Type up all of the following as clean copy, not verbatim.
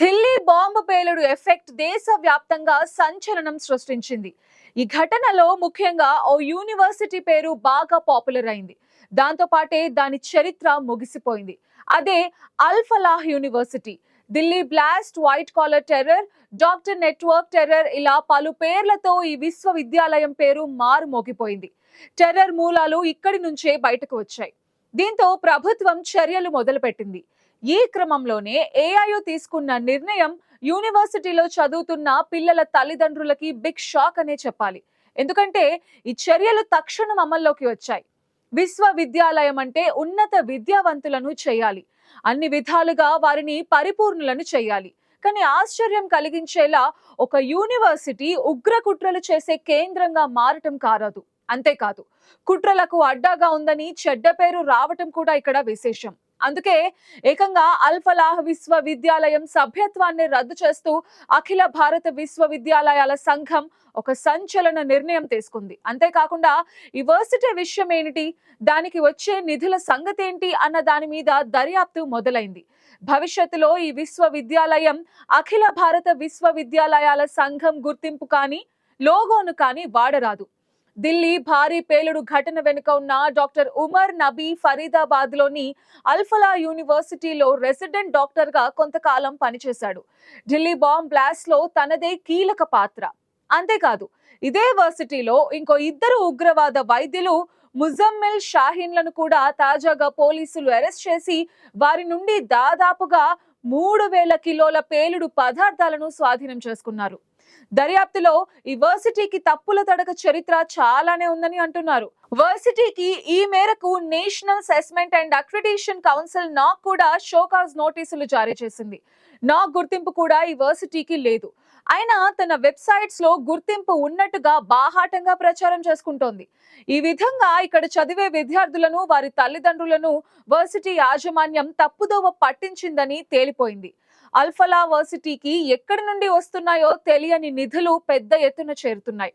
Delhi bomb పేలుడు effect దేశవ్యాప్తంగా సంచలనం సృష్టించింది. ఈ ఘటనలో ముఖ్యంగా ఓ యూనివర్సిటీ పేరు బాగా పాపులర్ అయింది. దాంతో పాటే దాని చరిత్ర ముగిసిపోయింది. అదే Al Falah university. Delhi blast, white collar terror, doctor network terror ఇలా పలు పేర్లతో ఈ విశ్వవిద్యాలయం పేరు మారుమోగిపోయింది. టెర్రర్ మూలాలు ఇక్కడి నుంచే బయటకు వచ్చాయి. దీంతో ప్రభుత్వం చర్యలు మొదలుపెట్టింది. ఈ క్రమంలోనే ఏఐయు తీసుకున్న నిర్ణయం యూనివర్సిటీలో చదువుతున్న పిల్లల తల్లిదండ్రులకి బిగ్ షాక్ అనే చెప్పాలి. ఎందుకంటే ఈ చర్యలు తక్షణం అమల్లోకి వచ్చాయి. విశ్వవిద్యాలయం అంటే ఉన్నత విద్యావంతులను చేయాలి, అన్ని విధాలుగా వారిని పరిపూర్ణులను చేయాలి. కానీ ఆశ్చర్యం కలిగించేలా ఒక యూనివర్సిటీ ఉగ్ర కుట్రలు చేసే కేంద్రంగా మారటం కారదు. అంతేకాదు, కుట్రలకు అడ్డాగా ఉందని చెడ్డ పేరు రావటం కూడా ఇక్కడ విశేషం. అందుకే ఏకంగా అల్ ఫలాహ్ విశ్వవిద్యాలయం సభ్యత్వాన్ని రద్దు చేస్తూ అఖిల భారత విశ్వవిద్యాలయాల సంఘం ఒక సంచలన నిర్ణయం తీసుకుంది. అంతేకాకుండా ఈ వర్సిటీ విషయం ఏంటి, దానికి వచ్చే నిధుల సంగతి ఏంటి అన్న దాని మీద దర్యాప్తు మొదలైంది. భవిష్యత్తులో ఈ విశ్వవిద్యాలయం అఖిల భారత విశ్వవిద్యాలయాల సంఘం గుర్తింపు కానీ లోగోను కానీ వాడరాదు. ఢిల్లీ భారీ పేలుడు ఘటన వెనుక ఉన్న డాక్టర్ ఉమర్ నబీ ఫరీదాబాద్ లోని అల్ ఫలాహ్ యూనివర్సిటీలో రెసిడెంట్ డాక్టర్ గా కొంతకాలం పనిచేశాడు. ఢిల్లీ బాంబ్ బ్లాస్ట్ లో తనదే కీలక పాత్ర. అంతేకాదు, ఇదే వర్సిటీలో ఇంకో ఇద్దరు ఉగ్రవాద వైద్యులు ముజమ్మిల్ షాహీన్లను కూడా తాజాగా పోలీసులు అరెస్ట్ చేసి వారి నుండి దాదాపుగా 3000 కిలోల పేలుడు పదార్థాలను స్వాధీనం చేసుకున్నారు. దర్యాప్తులో ఈ వర్సిటీకి తప్పుల తడక చరిత్ర చాలానే ఉందని అంటున్నారు. వర్సిటీకి ఈ మేరకు national assessment and accreditation council నాక్ కూడా షోకాజ్ నోటీసులు జారీ చేసింది. నాక్ గుర్తింపు కూడా ఈ వర్సిటీకి లేదు. అయినా తన వెబ్సైట్స్ లో గుర్తింపు ఉన్నట్టుగా బాహాటంగా ప్రచారం చేసుకుంటోంది. ఈ విధంగా ఇక్కడ చదివే విద్యార్థులను, వారి తల్లిదండ్రులను వర్సిటీ యాజమాన్యం తప్పుదోవ పట్టించిందని తేలిపోయింది. అల్ ఫలాహ్ వర్సిటీకి ఎక్కడి నుండి వస్తున్నాయో తెలియని నిధులు పెద్ద ఎత్తున చేరుతున్నాయి.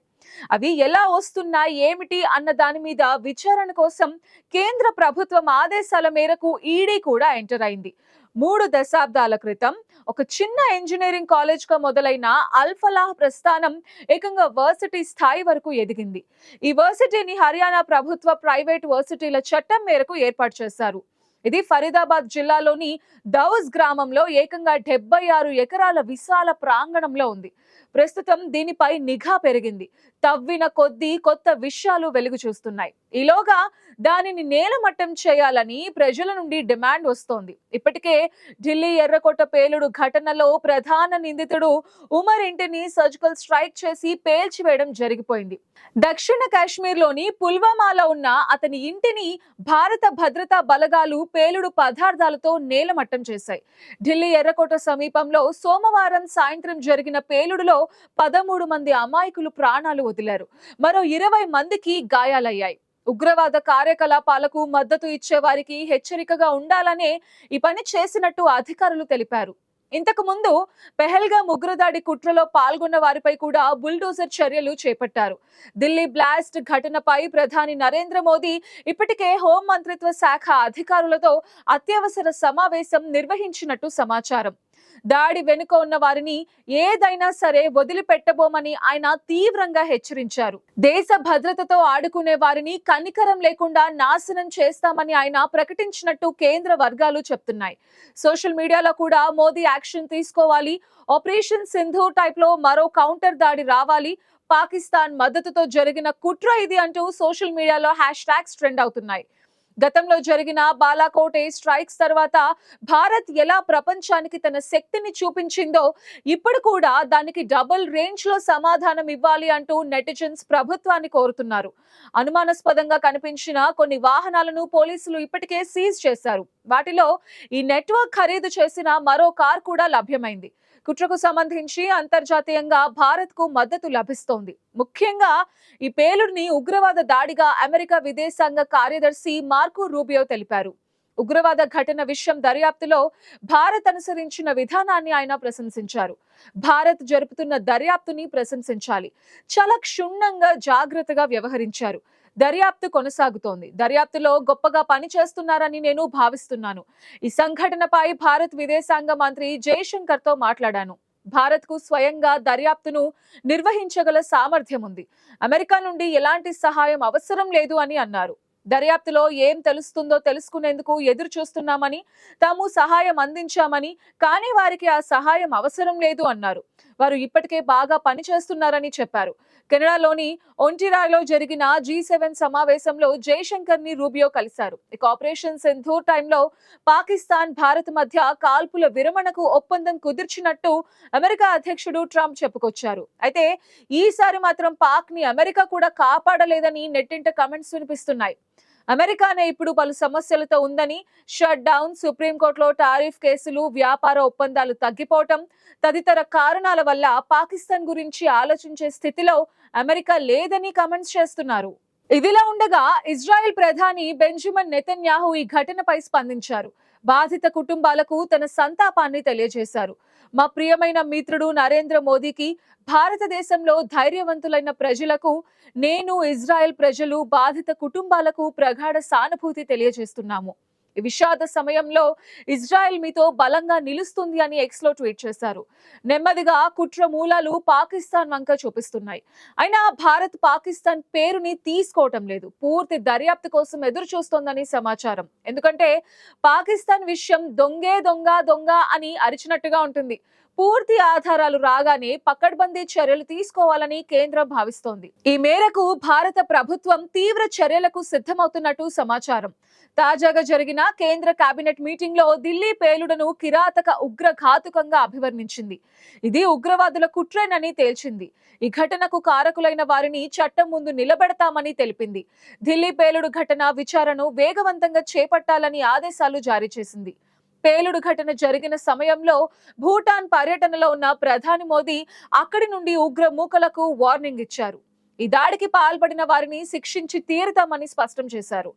అవి ఎలా వస్తున్నాయి, ఏమిటి అన్న దాని మీద విచారణ కోసం కేంద్ర ప్రభుత్వం ఆదేశాల మేరకు ఈడీ కూడా ఎంటర్ అయింది. 3 దశాబ్దాల క్రితం ఒక చిన్న ఇంజనీరింగ్ కాలేజ్ గా మొదలైన అల్ ఫలాహ్ ప్రస్థానం ఏకంగా వర్సిటీ స్థాయి వరకు ఎదిగింది. ఈ వర్సిటీని హర్యానా ప్రభుత్వ ప్రైవేట్ వర్సిటీల చట్టం మేరకు ఏర్పాటు చేశారు. ఇది ఫరీదాబాద్ జిల్లాలోని దౌజ్ గ్రామంలో ఏకంగా 76 ఎకరాల విశాల ప్రాంగణంలో ఉంది. ప్రస్తుతం దీనిపై నిఘా పెరిగింది. తవ్విన కొద్దీ కొత్త విషయాలు వెలుగు చూస్తున్నాయి. ఈలోగా దానిని నేలమట్టం చేయాలని ప్రజల నుండి డిమాండ్ వస్తోంది. ఇప్పటికే ఢిల్లీ ఎర్రకోట పేలుడు ఘటనలో ప్రధాన నిందితుడు ఉమర్ ఇంటిని సర్జికల్ స్ట్రైక్ చేసి పేల్చివేయడం జరిగిపోయింది. దక్షిణ కాశ్మీర్లోని పుల్వామాలో ఉన్న అతని ఇంటిని భారత భద్రతా బలగాలు పేలుడు పదార్థాలతో నేలమట్టం చేశాయి. ఢిల్లీ ఎర్రకోట సమీపంలో సోమవారం సాయంత్రం జరిగిన పేలుడులో 13 మంది అమాయకులు ప్రాణాలు వదిలారు. మరో 20 మందికి గాయాలయ్యాయి. ఉగ్రవాద కార్యకలాపాలకు మద్దతు ఇచ్చే వారికి హెచ్చరికగా ఉండాలనే ఈ పని చేసినట్టు అధికారులు తెలిపారు. ఇంతకు ముందు పెహల్గాం ఉగ్రదాడి కుట్రలో పాల్గొన్న వారిపై కూడా బుల్డోజర్ చర్యలు చేపట్టారు. ఢిల్లీ బ్లాస్ట్ ఘటనపై ప్రధాని నరేంద్ర మోదీ ఇప్పటికే హోం మంత్రిత్వ శాఖ అధికారులతో అత్యవసర సమావేశం నిర్వహించినట్టు సమాచారం. దాడి వెనుక ఉన్న వారిని ఏదైనా సరే వదిలిపెట్టబోమని ఆయన తీవ్రంగా హెచ్చరించారు. దేశ భద్రతతో ఆడుకునే వారిని కనికరం లేకుండా నాశనం చేస్తామని ఆయన ప్రకటించినట్టు కేంద్ర వర్గాలు చెప్తున్నాయి. సోషల్ మీడియాలో కూడా మోదీ యాక్షన్ తీసుకోవాలి, ఆపరేషన్ సింధు టైప్ లో మరో కౌంటర్ దాడి రావాలి, పాకిస్తాన్ మద్దతుతో జరిగిన కుట్ర ఇది అంటూ సోషల్ మీడియాలో హ్యాష్ ట్యాగ్స్ ట్రెండ్ అవుతున్నాయి. గతంలో జరిగిన బాలాకోట్ ఎయిర్ స్ట్రైక్స్ తర్వాత భారత్ ఎలా ప్రపంచానికి తన శక్తిని చూపించిందో ఇప్పుడు కూడా దానికి డబుల్ రేంజ్ లో సమాధానం ఇవ్వాలి అంటూ నెటిజన్స్ ప్రభుత్వాన్ని కోరుతున్నారు. అనుమానాస్పదంగా కనిపించిన కొన్ని వాహనాలను పోలీసులు ఇప్పటికే సీజ్ చేశారు. వాటిలో ఈ నెట్వర్క్ ఖరీదు చేసిన మరో కార్ కూడా లభ్యమైంది. కుట్రకు సంబంధించి అంతర్జాతీయంగా భారత్ కు మద్దతు లభిస్తోంది. ముఖ్యంగా ఈ పేలుడుని ఉగ్రవాద దాడిగా అమెరికా విదేశాంగ కార్యదర్శి మార్కో రూబియో తెలిపారు. ఉగ్రవాద ఘటన విషయం దర్యాప్తులో భారత్ అనుసరించిన విధానాన్ని ఆయన ప్రశంసించారు. భారత్ జరుపుతున్న దర్యాప్తుని ప్రశంసించాలి. చాలా క్షుణ్ణంగా, జాగ్రత్తగా వ్యవహరించారు. దర్యాప్తు కొనసాగుతోంది. దర్యాప్తులో గొప్పగా పనిచేస్తున్నారని నేను భావిస్తున్నాను. ఈ సంఘటనపై భారత్ విదేశాంగ మంత్రి జయశంకర్ తో మాట్లాడాను. భారత్ కు స్వయంగా దర్యాప్తును నిర్వహించగల సామర్థ్యం ఉంది. అమెరికా నుండి ఎలాంటి సహాయం అవసరం లేదు అని అన్నారు. దర్యాప్తులో ఏం తెలుస్తుందో తెలుసుకునేందుకు ఎదురు చూస్తున్నామని, తాము సహాయం అందించామని, కానీ వారికి ఆ సహాయం అవసరం లేదు అన్నారు. వారు ఇప్పటికే బాగా పనిచేస్తున్నారని చెప్పారు. కెనడాలోని ఒంటిరాలో జరిగిన G7 సమావేశంలో జయశంకర్ ని రూబియో కలిశారు. ఇక ఆపరేషన్ సింధూర్ టైంలో పాకిస్తాన్, భారత్ మధ్య కాల్పుల విరమణకు ఒప్పందం కుదిర్చినట్టు అమెరికా అధ్యక్షుడు ట్రంప్ చెప్పుకొచ్చారు. అయితే ఈసారి మాత్రం పాక్ ని అమెరికా కూడా కాపాడలేదని నెట్టింట కమెంట్స్ వినిపిస్తున్నాయి. అమెరికానే ఇప్పుడు పలు సమస్యలతో ఉందని, షట్ డౌన్, సుప్రీంకోర్టులో టారిఫ్ కేసులు, వ్యాపార ఒప్పందాలు తగ్గిపోవటం తదితర కారణాల వల్ల పాకిస్తాన్ గురించి ఆలోచించే స్థితిలో అమెరికా లేదని కమెంట్స్ చేస్తున్నారు. ఇదిలా ఉండగా ఇజ్రాయెల్ ప్రధాని బెంజమిన్ నెతన్యాహు ఈ ఘటనపై స్పందించారు. బాధిత కుటుంబాలకు తన సంతాపాన్ని తెలియజేశారు. మా ప్రియమైన మిత్రుడు నరేంద్ర మోదీకి, భారతదేశంలో ధైర్యవంతులైన ప్రజలకు, నేను, ఇజ్రాయెల్ ప్రజలు, బాధిత కుటుంబాలకు ప్రగాఢ సానుభూతి తెలియజేస్తున్నాము. ఈ విషాద సమయంలో ఇజ్రాయెల్ మీతో బలంగా నిలుస్తుంది అని ఎక్స్ లో ట్వీట్ చేశారు. నెమ్మదిగా కుట్ర మూలాలు పాకిస్తాన్ వంక చూపిస్తున్నాయి. అయినా భారత్ పాకిస్తాన్ పేరుని తీసుకోవటం లేదు. పూర్తి దర్యాప్తు కోసం ఎదురు చూస్తోందని సమాచారం. ఎందుకంటే పాకిస్తాన్ విషయం దొంగే దొంగ దొంగ అని అరిచినట్టుగా ఉంటుంది. పూర్తి ఆధారాలు రాగానే పకడ్బందీ చర్యలు తీసుకోవాలని కేంద్రం భావిస్తోంది. ఈ మేరకు భారత ప్రభుత్వం తీవ్ర చర్యలకు సిద్ధమవుతున్నట్టు సమాచారం. తాజాగా జరిగిన కేంద్ర కేబినెట్ మీటింగ్ లో ఢిల్లీ పేలుడును కిరాతక ఉగ్రఘాతుకంగా అభివర్ణించింది. ఇది ఉగ్రవాదుల కుట్రేనని తేల్చింది. ఈ ఘటనకు కారకులైన వారిని చట్టం ముందు నిలబెడతామని తెలిపింది. ఢిల్లీ పేలుడు ఘటన విచారణను వేగవంతంగా చేపట్టాలని ఆదేశాలు జారీ చేసింది. పేలుడు ఘటన జరిగిన సమయంలో భూటాన్ పర్యటనలో ఉన్న ప్రధాని మోదీ అక్కడి నుండి ఉగ్ర మూకలకు వార్నింగ్ ఇచ్చారు. ఈ దాడికి పాల్పడిన వారిని శిక్షించి తీరుతామని స్పష్టం చేశారు.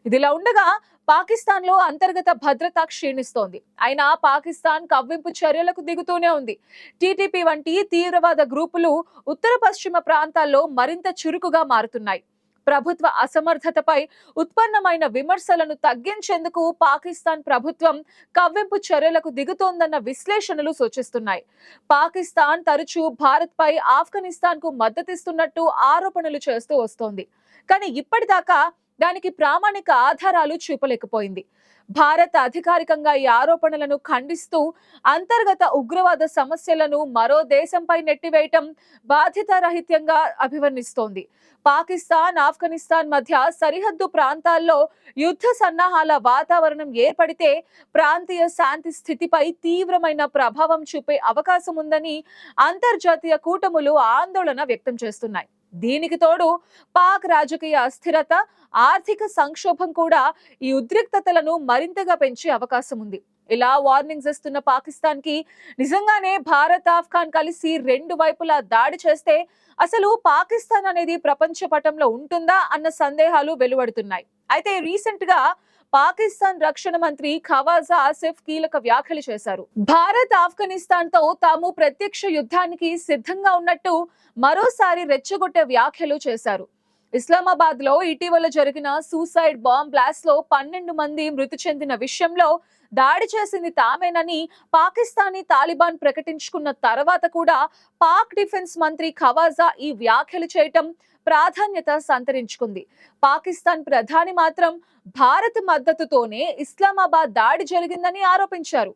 ఇదిలా ఉండగా పాకిస్తాన్ లో అంతర్గత భద్రత క్షీణిస్తోంది. అయినా పాకిస్తాన్ కవ్వింపు చర్యలకు దిగుతూనే ఉంది. టీటీపీ వంటి తీవ్రవాద గ్రూపులు ఉత్తర పశ్చిమ ప్రాంతాల్లో మరింత చురుకుగా మారుతున్నాయి. ప్రభుత్వ అసమర్థతపై ఉత్పన్నమైన విమర్శలను తగ్గించేందుకు పాకిస్తాన్ ప్రభుత్వం కవ్వింపు చర్యలకు దిగుతోందన్న విశ్లేషణలు సూచిస్తున్నాయి. పాకిస్తాన్ తరచూ భారత్ పై ఆఫ్ఘనిస్తాన్ కు మద్దతిస్తున్నట్టు ఆరోపణలు చేస్తూ వస్తోంది. కానీ ఇప్పటిదాకా దానికి ప్రామాణిక ఆధారాలు చూపలేకపోయింది. భారత్ అధికారికంగా ఈ ఆరోపణలను ఖండిస్తూ అంతర్గత ఉగ్రవాద సమస్యలను మరో దేశంపై నెట్టివేయటం బాధ్యతారహిత్యంగా అభివర్ణిస్తోంది. పాకిస్తాన్, ఆఫ్ఘనిస్తాన్ మధ్య సరిహద్దు ప్రాంతాల్లో యుద్ధ సన్నాహాల వాతావరణం ఏర్పడితే ప్రాంతీయ శాంతి స్థితిపై తీవ్రమైన ప్రభావం చూపే అవకాశం ఉందని అంతర్జాతీయ కూటములు ఆందోళన వ్యక్తం చేస్తున్నాయి. దీనికి తోడు పాక్ రాజకీయ అస్థిరత, ఆర్థిక సంక్షోభం కూడా ఈ ఉద్రిక్తతలను మరింతగా పెంచే అవకాశం ఉంది. ఇలా వార్నింగ్స్ ఇస్తున్న పాకిస్తాన్ కి నిజంగానే భారత్, ఆఫ్ఘాన్ కలిసి రెండు వైపులా దాడి చేస్తే అసలు పాకిస్తాన్ అనేది ప్రపంచ పటంలో ఉంటుందా అన్న సందేహాలు వెలువడుతున్నాయి. అయితే రీసెంట్ గా పాకిస్తాన్ రక్షణ మంత్రి ఖవాజా ఆసిఫ్ కీలక వ్యాఖ్యలు చేశారు. భారత్, ఆఫ్ఘనిస్తాన్ తో తాము ప్రత్యక్ష యుద్ధానికి సిద్ధంగా ఉన్నట్టు మరోసారి రెచ్చగొట్టే వ్యాఖ్యలు చేశారు. ఇస్లామాబాద్ లో ఇటీవల జరిగిన సూసైడ్ బాంబ్ బ్లాస్ట్ లో 12 మంది మృతి చెందిన విషయంలో దాడి చేసింది తామేనని పాకిస్తానీ తాలిబాన్ ప్రకటించుకున్న తర్వాత కూడా పాక్ డిఫెన్స్ మంత్రి ఖవాజా ఈ వ్యాఖ్యలు చేయటం ప్రాధాన్యత సంతరించుకుంది. పాకిస్తాన్ ప్రధాని మాత్రం భారత్ మద్దతుతోనే ఇస్లామాబాద్ దాడి జరిగిందని ఆరోపించారు.